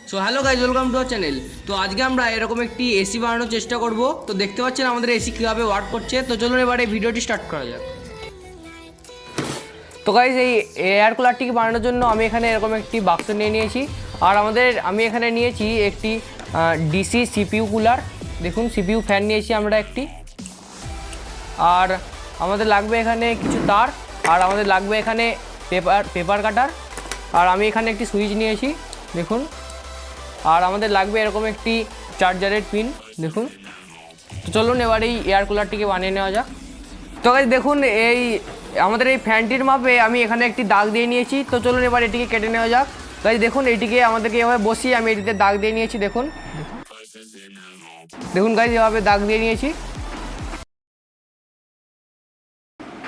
So hello guys, welcome to our channel. তো আজকে আমরা এরকম একটি এসি বানানোর চেষ্টা করব। তো দেখতে পাচ্ছেন আমাদের এসি কীভাবে ওয়ার্ক করছে। তো চলুন এবারে ভিডিওটি স্টার্ট করা যাক। তো গাইজ এই এয়ার কুলারটিকে বানানোর জন্য আমি এখানে এরকম একটি বাক্স নিয়ে নিয়েছি। আর আমি এখানে নিয়েছি একটি ডিসি সিপিইউ কুলার। দেখুন সিপিইউ ফ্যান নিয়েছি আমরা একটি। আর আমাদের লাগবে এখানে কিছু তার, আর আমাদের লাগবে এখানে পেপার কাটার। আর আমি এখানে একটি সুইচ নিয়েছি দেখুন। আর আমাদের লাগবে এরকম একটি চার্জারের পিন দেখুন। তো চলুন এবার এই এয়ার কুলারটিকে বানিয়ে নেওয়া যাক। তো গাইস দেখুন এই আমাদের এই ফ্যানটির মাপে আমি এখানে একটি দাগ দিয়ে নিয়েছি। তো চলুন এবার এটিকে কেটে নেওয়া যাক। গাইস দেখুন এইটিকে আমাদেরকে এভাবে বসিয়ে আমি এটিতে দাগ দিয়ে নিয়েছি দেখুন। দেখুন গাইস এভাবে দাগ দিয়ে নিয়েছি।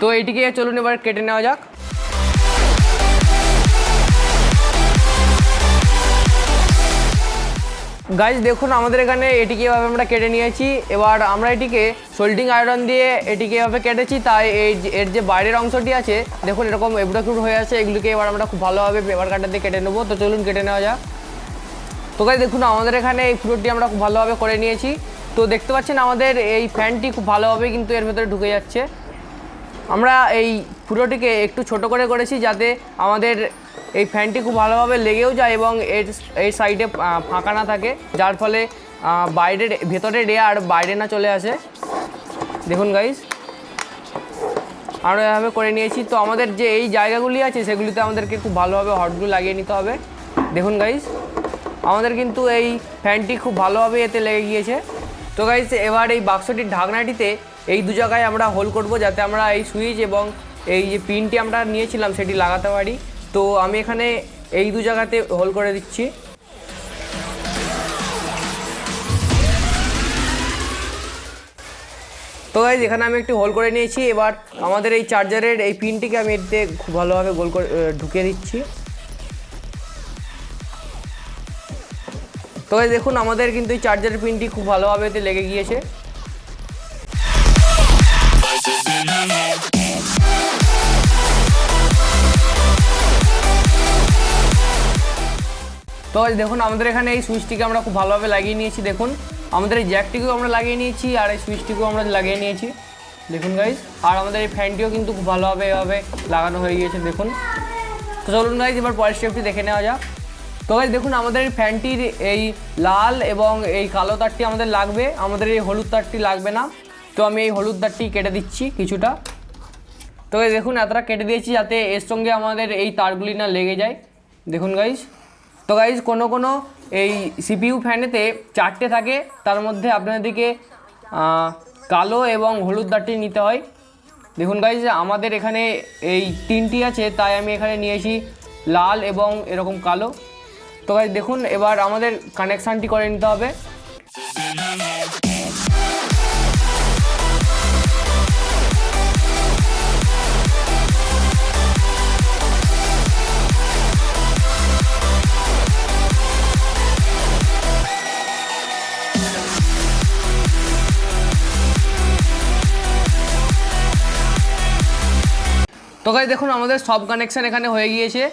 তো এইটিকে চলুন এবার কেটে নেওয়া যাক। গাইজ দেখুন আমাদের এখানে এটিকে এভাবে আমরা কেটে নিয়েছি। এবার আমরা এটিকে সোল্ডিং আয়রন দিয়ে এটিকে এভাবে কেটেছি, তাই এর যে বাইরের অংশটি আছে দেখুন এরকম এবড়োখেবড়ো হয়ে আছে। এগুলিকে এবার আমরা খুব ভালোভাবে পেপার কাটার দিয়ে কেটে নেবো। তো চলুন কেটে নেওয়া যাক। তো গাইজ দেখুন আমাদের এখানে এই ফুটোটি আমরা খুব ভালোভাবে করে নিয়েছি। তো দেখতে পাচ্ছেন আমাদের এই ফ্যানটি খুব ভালোভাবে কিন্তু এর ভেতরে ঢুকে যাচ্ছে। আমরা এই ফুটোটিকে একটু ছোট করে করেছি যাতে আমাদের এই ফ্যানটি খুব ভালোভাবে লেগেও যায় এবং এই সাইডে ফাঁকা না থাকে, যার ফলে ভেতরের এয়ার বাইরে না চলে আসে। দেখুন গাইস আমরা এভাবে করে নিয়েছি। তো আমাদের যে এই জায়গাগুলি আছে সেগুলিতে আমাদেরকে খুব ভালোভাবে হটগুলো লাগিয়ে নিতে হবে। দেখুন গাইস আমাদের কিন্তু এই ফ্যানটি খুব ভালোভাবে এতে লেগে গিয়েছে। তো গাইস এবার এই বাক্সটির ঢাকনাটিতে এই দু জায়গায় আমরা হোল করব যাতে আমরা এই সুইচ এবং এই যে পিনটি আমরা নিয়েছিলাম সেটি লাগাতে পারি। তো আমি এখানে এই দু জায়গাতে হোল করে দিচ্ছি। তো গাইস এখানে আমি একটি হোল করে নিয়েছি। এবার আমাদের এই চার্জারের এই পিনটিকে আমি এতে খুব ভালোভাবে গোল করে ঢুকিয়ে দিচ্ছি। তো গাইস দেখুন আমাদের কিন্তু এই চার্জারের পিনটি খুব ভালোভাবে এতে লেগে গিয়েছে। তো দেখুন আমাদের এখানে এই সুইচটিকে আমরা খুব ভালোভাবে লাগিয়ে নিয়েছি। দেখুন আমাদের এই জ্যাকটিকেও আমরা লাগিয়ে নিয়েছি আর এই সুইচটিকেও আমরা লাগিয়ে নিয়েছি দেখুন গাইজ। আর আমাদের এই ফ্যানটিও কিন্তু খুব ভালোভাবে এভাবে লাগানো হয়ে গিয়েছে দেখুন। তো চলুন গাইজ এবার পরের স্টেপটি দেখে নেওয়া যাক। তো গাইজ দেখুন আমাদের এই ফ্যানটির এই লাল এবং এই কালো তারটি আমাদের লাগবে, আমাদের এই হলুদ তারটি লাগবে না। তো আমি এই হলুদ তারটি কেটে দিচ্ছি কিছুটা। তো গাইজ দেখুন এতটা কেটে দিয়েছি যাতে এর সঙ্গে আমাদের এই তারগুলি না লেগে যায় দেখুন গাইজ। তো গাইজ কোনো এই সিপিইউ ফ্যানেতে 4টে থাকে, তার মধ্যে আপনাদেরকে কালো এবং হলুদ তারটি নিতে হয়। দেখুন গাইজ আমাদের এখানে এই 3টি আছে, তাই আমি এখানে নিয়েছি লাল এবং এরকম কালো। তো গাইজ দেখুন এবার আমাদের কানেকশানটি করে নিতে হবে। তো গাইস দেখুন আমাদের সব কানেকশান এখানে হয়ে গিয়েছে।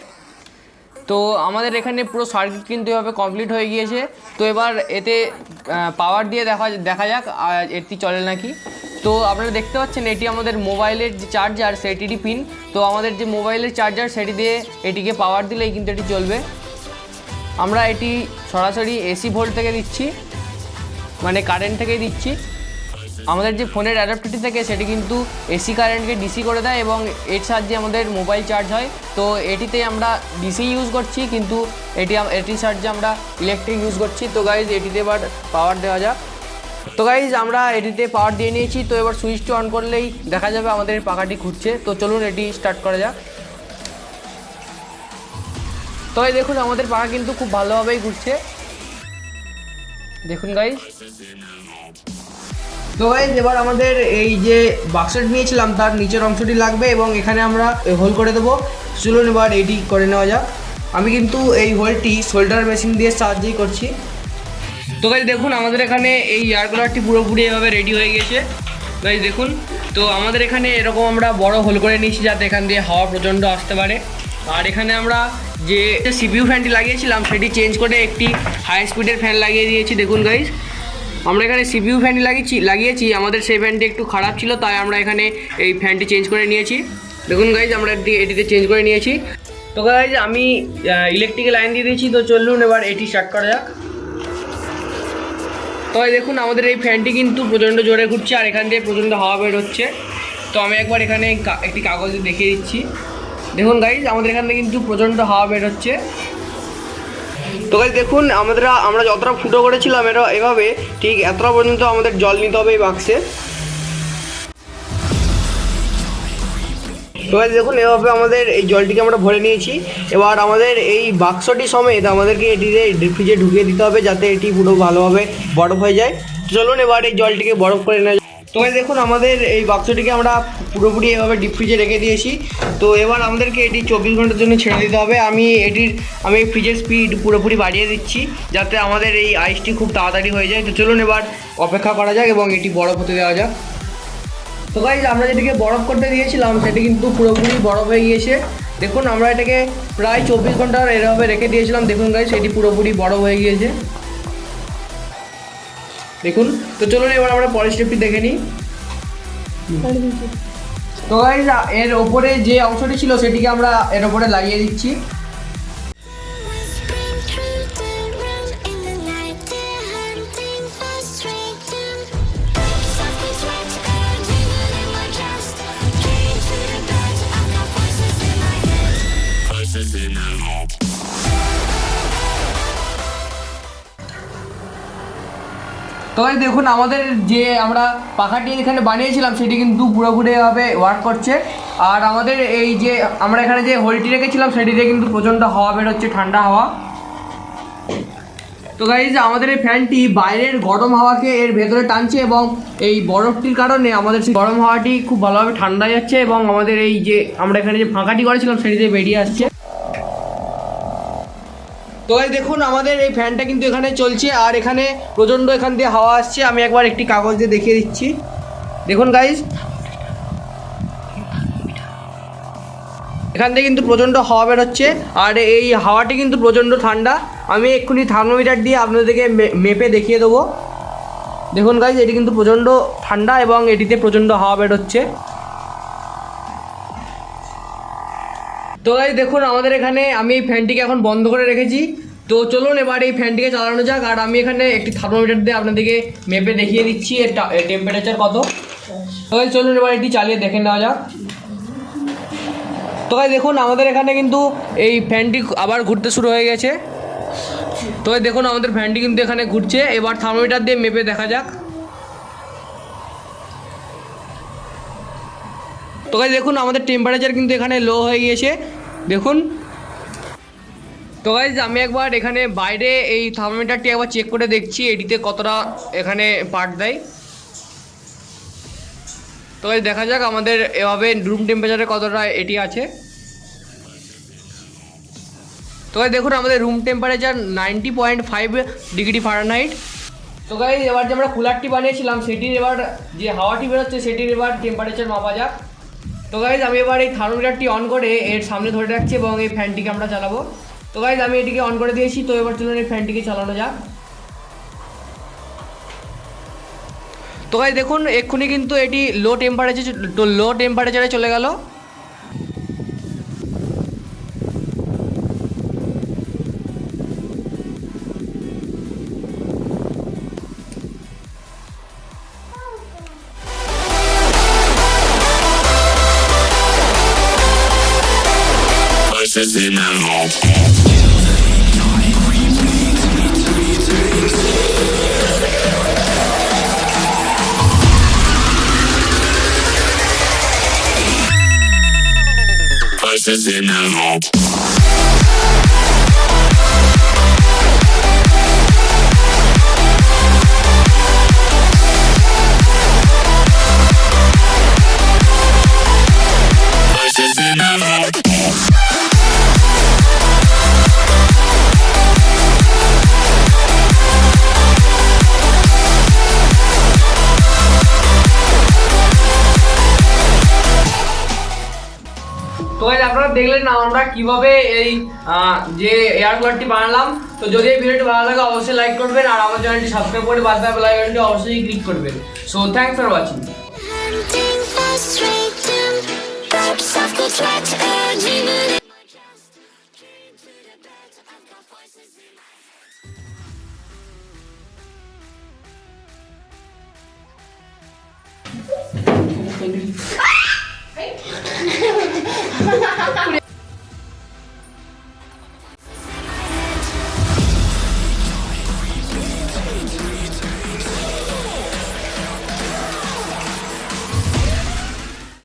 তো আমাদের এখানে পুরো সার্কিট কিন্তু এভাবে কমপ্লিট হয়ে গিয়েছে। তো এবার এতে পাওয়ার দিয়ে দেখা যাক এটি চলে নাকি। তো আপনারা দেখতে পাচ্ছেন এটি আমাদের মোবাইলের যে চার্জার সেটিরই পিন। তো আমাদের যে মোবাইলের চার্জার সেটি দিয়ে এটিকে পাওয়ার দিলেই কিন্তু এটি চলবে। আমরা এটি সরাসরি এসি ভোল্ট থেকে দিচ্ছি, মানে কারেন্ট থেকেই দিচ্ছি। আমাদের যে ফোনের অ্যাডাপ্টারটি থেকে সেটি কিন্তু এসি কারেন্টকে ডিসি করে দেয় এবং এর সাহায্যে আমাদের মোবাইল চার্জ হয়। তো এটিতে আমরা ডিসি ইউজ করছি, কিন্তু এটির সাহায্যে আমরা ইলেকট্রিক ইউজ করছি। তো গাইজ এটিতে এবার পাওয়ার দেওয়া যাক। তো গাইজ আমরা এটিতে পাওয়ার দিয়ে নিয়েছি। তো এবার সুইচটি অন করলেই দেখা যাবে আমাদের পাখাটি ঘুরছে। তো চলুন এটি স্টার্ট করা যাক। তো এই দেখুন আমাদের পাখা কিন্তু খুব ভালোভাবেই ঘুরছে দেখুন গাইজ। তো গাইজ এবার আমাদের এই যে বাক্সটি নিয়েছিলাম তার নিচের অংশটি লাগবে এবং এখানে আমরা হোল করে দেবো। চলুন এবার এটি করে নেওয়া যাক। আমি কিন্তু এই হোলটি সোল্ডার মেশিন দিয়ে সাহায্যেই করছি। তো গাইজ দেখুন আমাদের এখানে এই এয়ার কুলারটি পুরোপুরি এভাবে রেডি হয়ে গেছে গাইজ দেখুন। তো আমাদের এখানে এরকম আমরা বড় হোল করে নিয়েছি যাতে এখান দিয়ে হাওয়া প্রচণ্ড আসতে পারে। আর এখানে আমরা যে সিপিইউ ফ্যানটি লাগিয়েছিলাম সেটি চেঞ্জ করে একটি হাই স্পিডের ফ্যান লাগিয়ে দিয়েছি। দেখুন গাইজ, আমরা এখানে সিপিইউ ফ্যানটি লাগিয়েছি, আমাদের সেই ফ্যানটি একটু খারাপ ছিল, তাই আমরা এখানে এই ফ্যানটি চেঞ্জ করে নিয়েছি। দেখুন গাইজ, আমরা এটিতে চেঞ্জ করে নিয়েছি। তো গাইজ আমি ইলেকট্রিকের লাইন দিয়ে দিয়েছি, তো চলুন এবার এটি স্টার্ট করা যাক। তো দেখুন আমাদের এই ফ্যানটি কিন্তু প্রচণ্ড জোরে ঘুরছে আর এখান থেকে প্রচণ্ড হাওয়া বের হচ্ছে। তো আমি একবার এখানে একটি কাগজে দেখিয়ে দিচ্ছি। দেখুন গাইজ, আমাদের এখান থেকে কিন্তু প্রচণ্ড হাওয়া বের হচ্ছে। তো গাইজ দেখুন, আমরা যতটা ফুটো করেছিলাম এভাবে ঠিক এতটা পর্যন্ত আমাদের জল নিতে হবে এই বাক্সে। তো গাইজ দেখুন, এভাবে আমাদের এই জলটিকে আমরা ভরে নিয়েছি। এবার আমাদের এই বাক্সটি সমেত আমাদেরকে এটিতে ডিপ ফ্রিজে ঢুকিয়ে দিতে হবে, যাতে এটি পুরো ভালোভাবে বরফ হয়ে যায়। চলুন এবার এই জলটিকে বরফ করে নেওয়া। তো গাইজ দেখুন, আমাদের এই বাক্সটিকে আমরা পুরোপুরি এভাবে ডিপ ফ্রিজে রেখে দিয়েছি। তো এবার আমাদেরকে এটি 24 ঘন্টার জন্য ছেড়ে দিতে হবে। আমি ফ্রিজের স্পিড পুরোপুরি বাড়িয়ে দিচ্ছি, যাতে আমাদের এই আইসটি খুব তাড়াতাড়ি হয়ে যায়। তো চলুন এবার অপেক্ষা করা যাক এবং এটি বরফ হতে দেওয়া যাক। তো গাইজ, আমরা যেটিকে বরফ করতে দিয়েছিলাম সেটি কিন্তু পুরোপুরি বরফ হয়ে গিয়েছে। দেখুন, আমরা এটাকে প্রায় 24 ঘন্টা এভাবে রেখে দিয়েছিলাম। দেখুন গাইজ, এটি পুরোপুরি বরফ হয়ে গিয়েছে। দেখুন, তো চলুন এবার আমরা পরের স্টেপটি দেখে নিই। তো গাইজ, এর ওপরে যে অংশটি ছিল সেটিকে আমরা এর ওপরে লাগিয়ে দিচ্ছি। তো গাইজ দেখুন, আমাদের যে আমরা পাখাটি এখানে বানিয়েছিলাম সেটি কিন্তু পুরোপুরিভাবে ওয়ার্ক করছে। আর আমাদের এই যে আমরা এখানে যে হোলটি রেখেছিলাম সেটিতে কিন্তু প্রচণ্ড হাওয়া বেরোচ্ছে, ঠান্ডা হাওয়া। তো গাইজ, আমাদের এই ফ্যানটি বাইরের গরম হাওয়াকে এর ভেতরে টানছে এবং এই বরফটির কারণে আমাদের সেই গরম হাওয়াটি খুব ভালোভাবে ঠান্ডা যাচ্ছে এবং আমাদের এই যে আমরা এখানে যে ফাঁকাটি করেছিলাম সেটিতে বেরিয়ে আসছে। তো গাইজ দেখুন, আমাদের এই ফ্যানটা কিন্তু এখানে চলছে আর এখানে প্রচণ্ড এখান দিয়ে হাওয়া আসছে। আমি একবার একটি কাগজ দিয়ে দেখিয়ে দিচ্ছি। দেখুন গাইজ, এখান থেকে কিন্তু প্রচণ্ড হাওয়া বেরোচ্ছে আর এই হাওয়াটি কিন্তু প্রচণ্ড ঠান্ডা। আমি এক্ষুনি থার্মোমিটার দিয়ে আপনাদেরকে মেপে দেখিয়ে দেবো। দেখুন গাইজ, এটি কিন্তু প্রচণ্ড ঠান্ডা এবং এটিতে প্রচণ্ড হাওয়া বেরোচ্ছে। তো গাইজ দেখুন, আমাদের এখানে আমি এই ফ্যানটিকে এখন বন্ধ করে রেখেছি। তো চলুন এবার এই ফ্যানটিকে চালানো যাক। আর আমি এখানে একটি থার্মোমিটার দিয়ে আপনাদেরকে মেপে দেখিয়ে দিচ্ছি এর টেম্পারেচার কত। তো গাইজ চলুন এবার এটি চালিয়ে দেখে নেওয়া যাক। তো গাইজ দেখুন, আমাদের এখানে কিন্তু এই ফ্যানটি আবার ঘুরতে শুরু হয়ে গেছে। তো গাইজ দেখুন, আমাদের ফ্যানটি কিন্তু এখানে ঘুরছে। এবার থার্মোমিটার দিয়ে মেপে দেখা যাক। তো গাইজ দেখুন, আমাদের টেম্পারেচার কিন্তু এখানে লো হয়ে গিয়েছে। দেখুন, তো গাইজ আমি একবার এখানে বাইরে এই থার্মোমিটারটি একবার চেক করে দেখছি এটিতে কতটা এখানে পার্ট দেয়। তো গাইজ দেখা যাক আমাদের এভাবে রুম টেম্পারেচারে কতটা এটি আছে। তো গাইজ দেখুন, আমাদের রুম টেম্পারেচার 90.5 ডিগ্রি ফারেনহাইট। তো গাইজ এবার যে আমরা কুলারটি বানিয়েছিলাম সেটির এবার যে হাওয়াটি বেরোচ্ছে সেটির এবার টেম্পারেচার মাপা যাক। তো গাইজ আমি এবার এই থার্মোমিটারটি অন করে এর সামনে ধরে রাখছি এবং এই ফ্যানটিকে আমরা চালাবো। তো গাইজ আমি এটিকে অন করে দিয়েছি। তো এবার চলুন এই ফ্যানটিকে চালানো যাক। তো গাইজ দেখুন, এক্ষুনি কিন্তু এটি লো টেম্পারেচারে চলে গেল। দেখলেন না আমরা কিভাবে এই যে এয়ার কুলারটি বানালাম। তো যদি এই ভিডিওটি ভালো লাগে অবশ্যই লাইক করবেন আর আমার চ্যানেলটি সাবস্ক্রাইব করে পাশে থাকা বেল আইকনটি অবশ্যই ক্লিক করবেন। So thanks for watching.